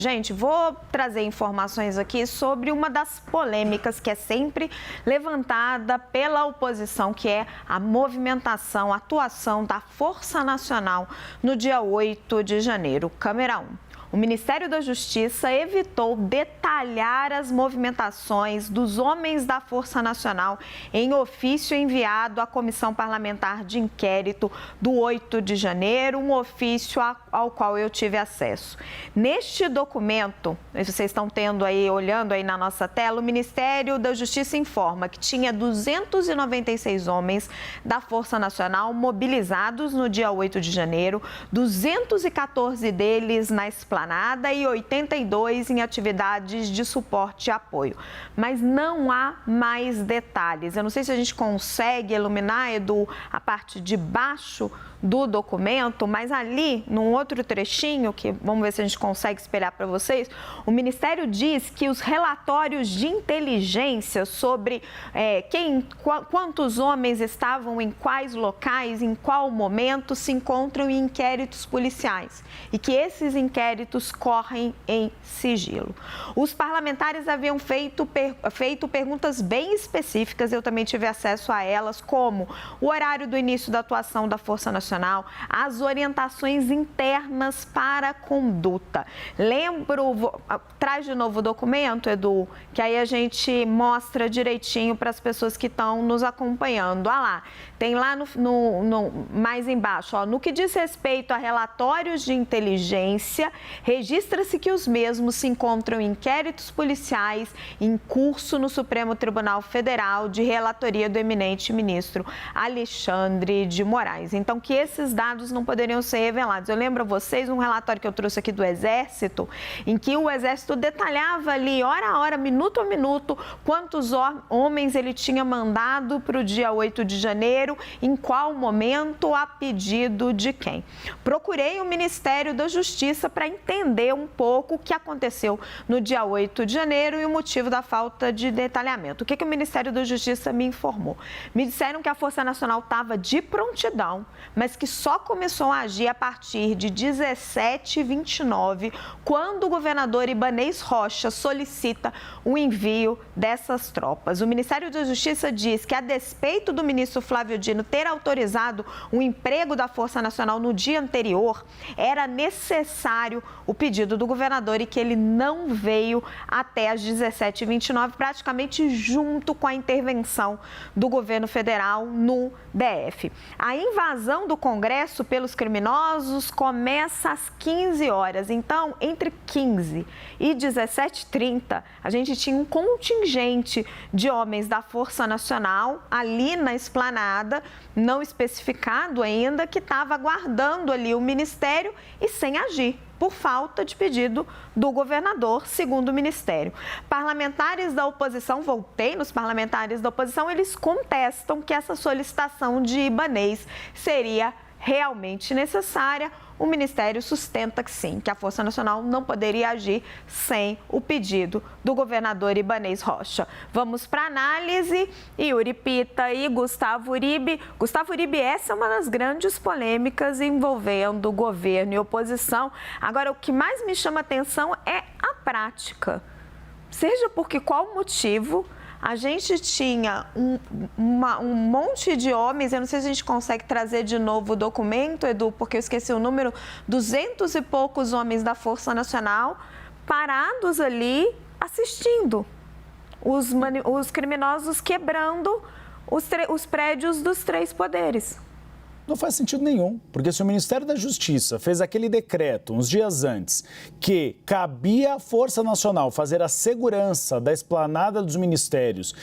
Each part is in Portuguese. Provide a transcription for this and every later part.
Gente, vou trazer informações aqui sobre uma das polêmicas que é sempre levantada pela oposição, que é a movimentação, a atuação da Força Nacional no dia 8 de janeiro. Câmera 1. O Ministério da Justiça evitou detalhar as movimentações dos homens da Força Nacional em ofício enviado à Comissão Parlamentar de Inquérito do 8 de janeiro, um ofício ao qual eu tive acesso. Neste documento, vocês estão tendo aí, olhando aí na nossa tela, o Ministério da Justiça informa que tinha 296 homens da Força Nacional mobilizados no dia 8 de janeiro, 214 deles na esplanada e 82 em atividades de suporte e apoio. Mas não há mais detalhes. Eu não sei se a gente consegue iluminar, Edu, a parte de baixo do documento, mas ali, num outro trechinho, que vamos ver se a gente consegue espelhar para vocês, o Ministério diz que os relatórios de inteligência sobre quantos homens estavam em quais locais, em qual momento, se encontram em inquéritos policiais e que esses inquéritos correm em sigilo. Os parlamentares haviam feito perguntas bem específicas, eu também tive acesso a elas, como o horário do início da atuação da Força Nacional, as orientações internas para a conduta. Traz de novo o documento, Edu, que aí a gente mostra direitinho para as pessoas que estão nos acompanhando. Olha lá, tem lá mais embaixo, ó, no que diz respeito a relatórios de inteligência, registra-se que os mesmos se encontram em inquéritos policiais em curso no Supremo Tribunal Federal, de relatoria do eminente ministro Alexandre de Moraes. Então, que esses dados não poderiam ser revelados. Eu lembro a vocês um relatório que eu trouxe aqui do Exército, em que o Exército detalhava ali, hora a hora, minuto a minuto, quantos homens ele tinha mandado para o dia 8 de janeiro, em qual momento, a pedido de quem. Procurei o Ministério da Justiça para entender um pouco o que aconteceu no dia 8 de janeiro e o motivo da falta de detalhamento. O que o Ministério da Justiça me informou? Me disseram que a Força Nacional estava de prontidão, mas que só começou a agir a partir de 17h29, quando o governador Ibanez Rocha solicita o envio dessas tropas. O Ministério da Justiça diz que, a despeito do ministro Flávio Dino ter autorizado o emprego da Força Nacional no dia anterior, era necessário o pedido do governador e que ele não veio até às 17h29, praticamente junto com a intervenção do governo federal no DF. A invasão do Congresso pelos criminosos começa às 15 horas. Então, entre 15 e 17h30, a gente tinha um contingente de homens da Força Nacional ali na esplanada, não especificado ainda, que estava aguardando ali o Ministério e sem agir, por falta de pedido do governador, segundo o Ministério. Parlamentares da oposição, voltei nos parlamentares da oposição, eles contestam que essa solicitação de Ibanez seria realmente necessária. O Ministério sustenta que sim, que a Força Nacional não poderia agir sem o pedido do governador Ibanez Rocha. Vamos para a análise. Yuri Pita e Gustavo Uribe. Gustavo Uribe, essa é uma das grandes polêmicas envolvendo governo e oposição. Agora, o que mais me chama a atenção é a prática. Seja porque qual motivo, a gente tinha um monte de homens, eu não sei se a gente consegue trazer de novo o documento, Edu, porque eu esqueci o número, 200 e poucos homens da Força Nacional parados ali assistindo os criminosos quebrando os prédios dos três poderes. Não faz sentido nenhum, porque se o Ministério da Justiça fez aquele decreto uns dias antes que cabia à Força Nacional fazer a segurança da esplanada dos ministérios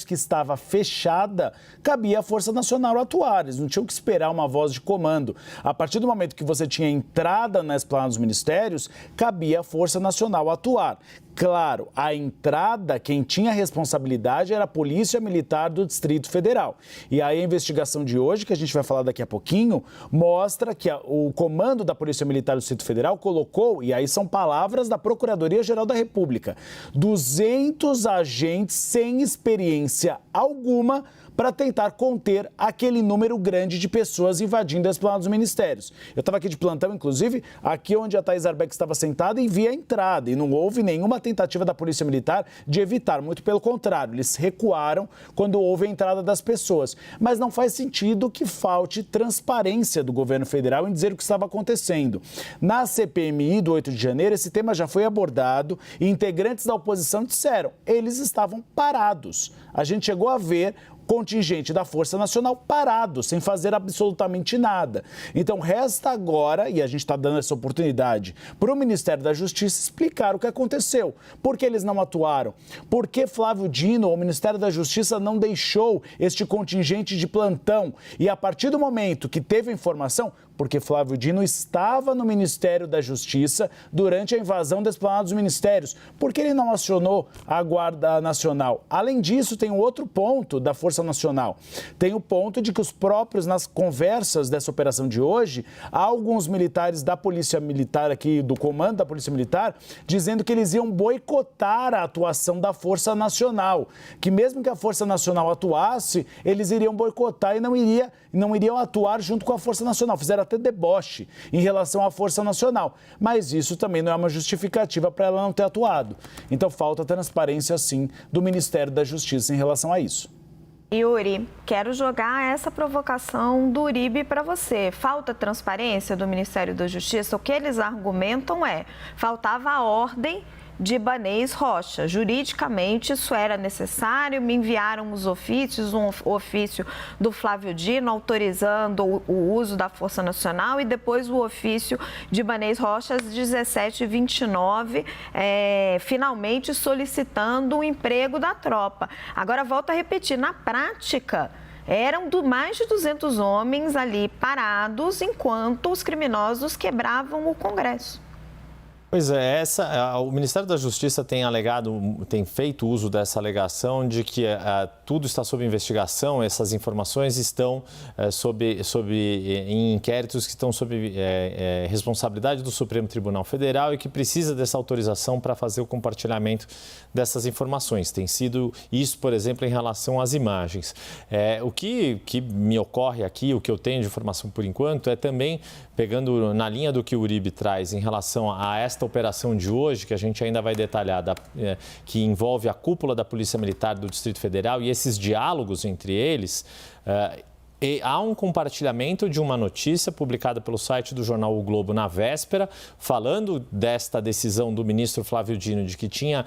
que estava fechada, cabia à Força Nacional atuar. Eles não tinham que esperar uma voz de comando. A partir do momento que você tinha entrada na esplanada dos ministérios, cabia à Força Nacional atuar. Claro, a entrada, quem tinha responsabilidade era a Polícia Militar do Distrito Federal. E aí a investigação de hoje, que a gente vai falar daqui a pouquinho, mostra que o comando da Polícia Militar do Distrito Federal colocou, e aí são palavras da Procuradoria-Geral da República, 200 agentes sem experiência alguma para tentar conter aquele número grande de pessoas invadindo a esplanada dos ministérios. Eu estava aqui de plantão, inclusive, aqui onde a Thaís Arbeck estava sentada, e vi a entrada, e não houve nenhuma tentativa da Polícia Militar de evitar, muito pelo contrário, eles recuaram quando houve a entrada das pessoas. Mas não faz sentido que falte transparência do governo federal em dizer o que estava acontecendo. Na CPMI do 8 de janeiro, esse tema já foi abordado e integrantes da oposição disseram, eles estavam parados. A gente chegou a ver contingente da Força Nacional parado, sem fazer absolutamente nada. Então, resta agora, e a gente está dando essa oportunidade, para o Ministério da Justiça explicar o que aconteceu. Por que eles não atuaram? Por que Flávio Dino, o Ministério da Justiça, não deixou este contingente de plantão? E a partir do momento que teve a informação, porque Flávio Dino estava no Ministério da Justiça durante a invasão da esplanada dos ministérios. Por que ele não acionou a Guarda Nacional? Além disso, tem um outro ponto da Força Nacional. Tem o ponto de que os próprios, nas conversas dessa operação de hoje, há alguns militares da Polícia Militar aqui, do comando da Polícia Militar, dizendo que eles iam boicotar a atuação da Força Nacional. Que mesmo que a Força Nacional atuasse, eles iriam boicotar e não iriam atuar junto com a Força Nacional. Fizeram até deboche em relação à Força Nacional. Mas isso também não é uma justificativa para ela não ter atuado. Então falta transparência, sim, do Ministério da Justiça em relação a isso. Yuri, quero jogar essa provocação do Uribe para você. Falta transparência do Ministério da Justiça? O que eles argumentam faltava a ordem de Ibanez Rocha. Juridicamente, isso era necessário. Me enviaram os ofícios, um ofício do Flávio Dino autorizando o uso da Força Nacional e depois o ofício de Ibanez Rocha às 17h29, finalmente solicitando o emprego da tropa. Agora, volto a repetir, na prática, eram mais de 200 homens ali parados enquanto os criminosos quebravam o Congresso. Pois é, o Ministério da Justiça tem feito uso dessa alegação de que tudo está sob investigação, essas informações estão em inquéritos que estão sob responsabilidade do Supremo Tribunal Federal e que precisa dessa autorização para fazer o compartilhamento dessas informações. Tem sido isso, por exemplo, em relação às imagens. O que me ocorre aqui, o que eu tenho de informação por enquanto, é também, pegando na linha do que o Uribe traz em relação a esta operação de hoje, que a gente ainda vai detalhar, que envolve a cúpula da Polícia Militar do Distrito Federal e esses diálogos entre eles, e há um compartilhamento de uma notícia publicada pelo site do jornal O Globo na véspera, falando desta decisão do ministro Flávio Dino de que tinha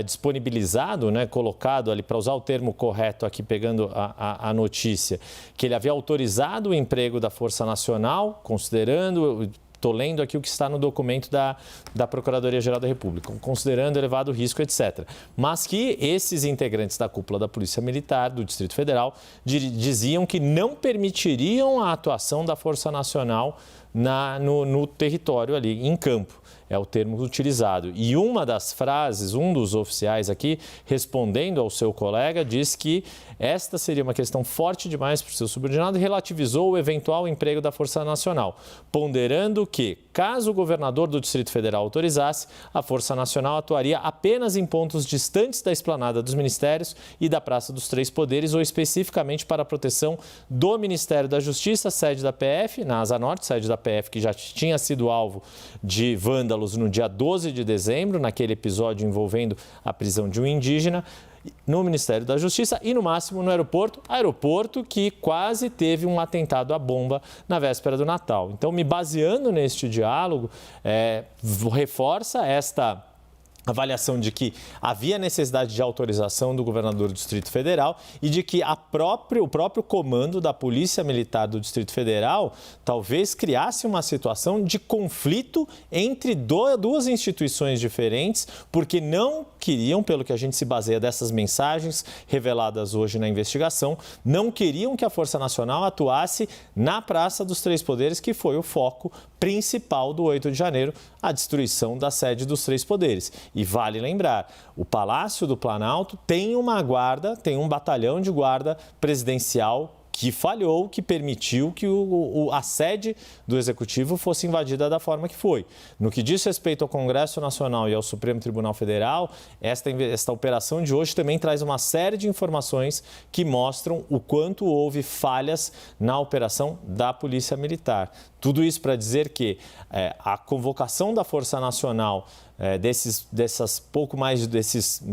disponibilizado, colocado ali, para usar o termo correto aqui, pegando a notícia, que ele havia autorizado o emprego da Força Nacional, considerando... Estou lendo aqui o que está no documento da Procuradoria-Geral da República, considerando elevado risco, etc. Mas que esses integrantes da cúpula da Polícia Militar do Distrito Federal diziam que não permitiriam a atuação da Força Nacional no território ali, em campo. É o termo utilizado. E uma das frases, um dos oficiais aqui, respondendo ao seu colega, diz que esta seria uma questão forte demais para o seu subordinado e relativizou o eventual emprego da Força Nacional, ponderando que, caso o governador do Distrito Federal autorizasse, a Força Nacional atuaria apenas em pontos distantes da esplanada dos ministérios e da Praça dos Três Poderes, ou especificamente para a proteção do Ministério da Justiça, sede da PF, na Asa Norte, sede da PF, que já tinha sido alvo de vândalos no dia 12 de dezembro, naquele episódio envolvendo a prisão de um indígena, no Ministério da Justiça e, no máximo, no aeroporto que quase teve um atentado à bomba na véspera do Natal. Então, me baseando neste diálogo, reforça esta avaliação de que havia necessidade de autorização do governador do Distrito Federal e de que o próprio comando da Polícia Militar do Distrito Federal talvez criasse uma situação de conflito entre duas instituições diferentes, porque não queriam, pelo que a gente se baseia dessas mensagens reveladas hoje na investigação, não queriam que a Força Nacional atuasse na Praça dos Três Poderes, que foi o foco principal do 8 de janeiro, a destruição da sede dos Três Poderes. E vale lembrar, o Palácio do Planalto tem uma guarda, tem um batalhão de guarda presidencial que falhou, que permitiu que a sede do Executivo fosse invadida da forma que foi. No que diz respeito ao Congresso Nacional e ao Supremo Tribunal Federal, esta operação de hoje também traz uma série de informações que mostram o quanto houve falhas na operação da Polícia Militar. Tudo isso para dizer que a convocação da Força Nacional desses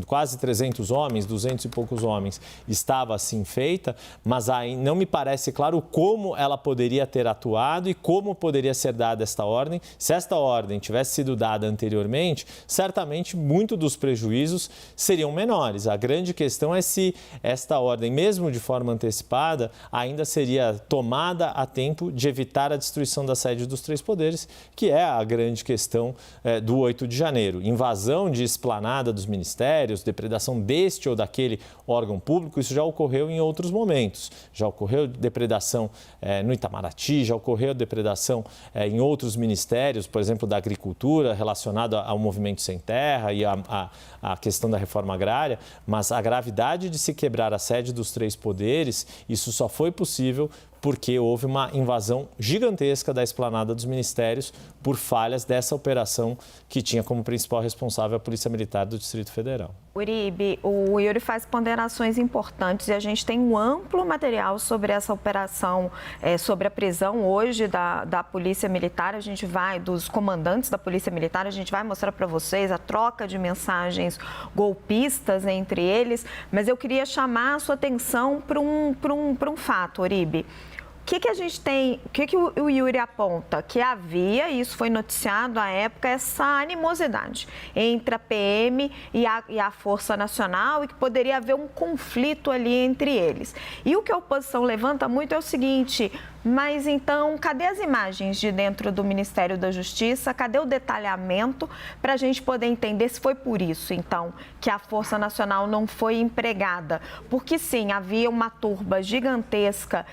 quase 300 homens, 200 e poucos homens, estava assim feita, mas aí não me parece claro como ela poderia ter atuado e como poderia ser dada esta ordem. Se esta ordem tivesse sido dada anteriormente, certamente muito dos prejuízos seriam menores. A grande questão é se esta ordem, mesmo de forma antecipada, ainda seria tomada a tempo de evitar a destruição da sede dos três poderes, que é a grande questão do 8 de janeiro. Invasão de esplanada dos ministérios, depredação deste ou daquele órgão público, isso já ocorreu em outros momentos. Já ocorreu depredação no Itamaraty, já ocorreu depredação em outros ministérios, por exemplo, da agricultura, relacionada ao movimento sem terra e à questão da reforma agrária, mas a gravidade de se quebrar a sede dos três poderes, isso só foi possível porque houve uma invasão gigantesca da esplanada dos ministérios por falhas dessa operação que tinha como principal responsável a Polícia Militar do Distrito Federal. Uribe, o Yuri faz ponderações importantes e a gente tem um amplo material sobre essa operação, sobre a prisão hoje da Polícia Militar. A gente vai, dos comandantes da Polícia Militar, a gente vai mostrar para vocês a troca de mensagens golpistas entre eles, mas eu queria chamar a sua atenção para um fato, Uribe. O que a gente tem, o que o Yuri aponta? Que havia, e isso foi noticiado à época, essa animosidade entre a PM e a Força Nacional e que poderia haver um conflito ali entre eles. E o que a oposição levanta muito é o seguinte: mas então, cadê as imagens de dentro do Ministério da Justiça? Cadê o detalhamento para a gente poder entender se foi por isso, então, que a Força Nacional não foi empregada? Porque, sim, havia uma turba gigantesca,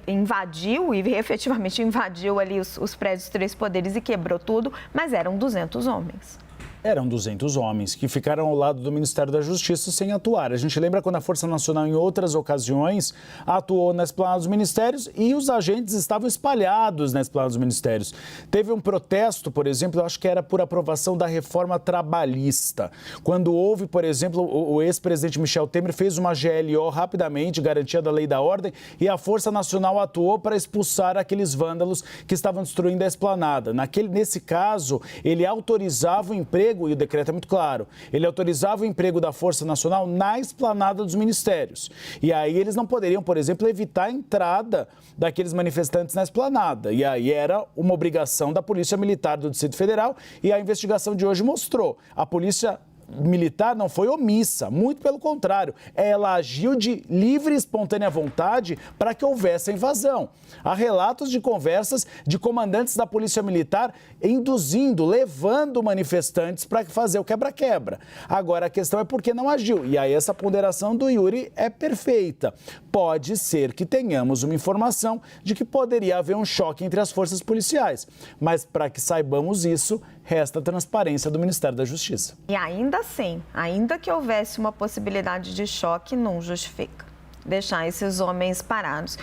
invadiu e efetivamente invadiu ali os prédios dos três poderes e quebrou tudo, mas eram 200 homens. Eram 200 homens que ficaram ao lado do Ministério da Justiça sem atuar. A gente lembra quando a Força Nacional, em outras ocasiões, atuou na esplanada dos ministérios e os agentes estavam espalhados na esplanada dos ministérios. Teve um protesto, por exemplo, eu acho que era por aprovação da reforma trabalhista. Quando houve, por exemplo, o ex-presidente Michel Temer fez uma GLO rapidamente, garantia da lei da ordem, e a Força Nacional atuou para expulsar aqueles vândalos que estavam destruindo a esplanada. Nesse caso, ele autorizava o emprego, e o decreto é muito claro, ele autorizava o emprego da Força Nacional na esplanada dos ministérios. E aí eles não poderiam, por exemplo, evitar a entrada daqueles manifestantes na esplanada. E aí era uma obrigação da Polícia Militar do Distrito Federal, e a investigação de hoje mostrou. A Polícia Militar não foi omissa, muito pelo contrário, ela agiu de livre e espontânea vontade para que houvesse a invasão. Há relatos de conversas de comandantes da Polícia Militar induzindo, levando manifestantes para fazer o quebra-quebra. Agora a questão é por que não agiu, e aí essa ponderação do Yuri é perfeita. Pode ser que tenhamos uma informação de que poderia haver um choque entre as forças policiais, mas para que saibamos isso, resta a transparência do Ministério da Justiça. E ainda assim, ainda que houvesse uma possibilidade de choque, não justifica deixar esses homens parados.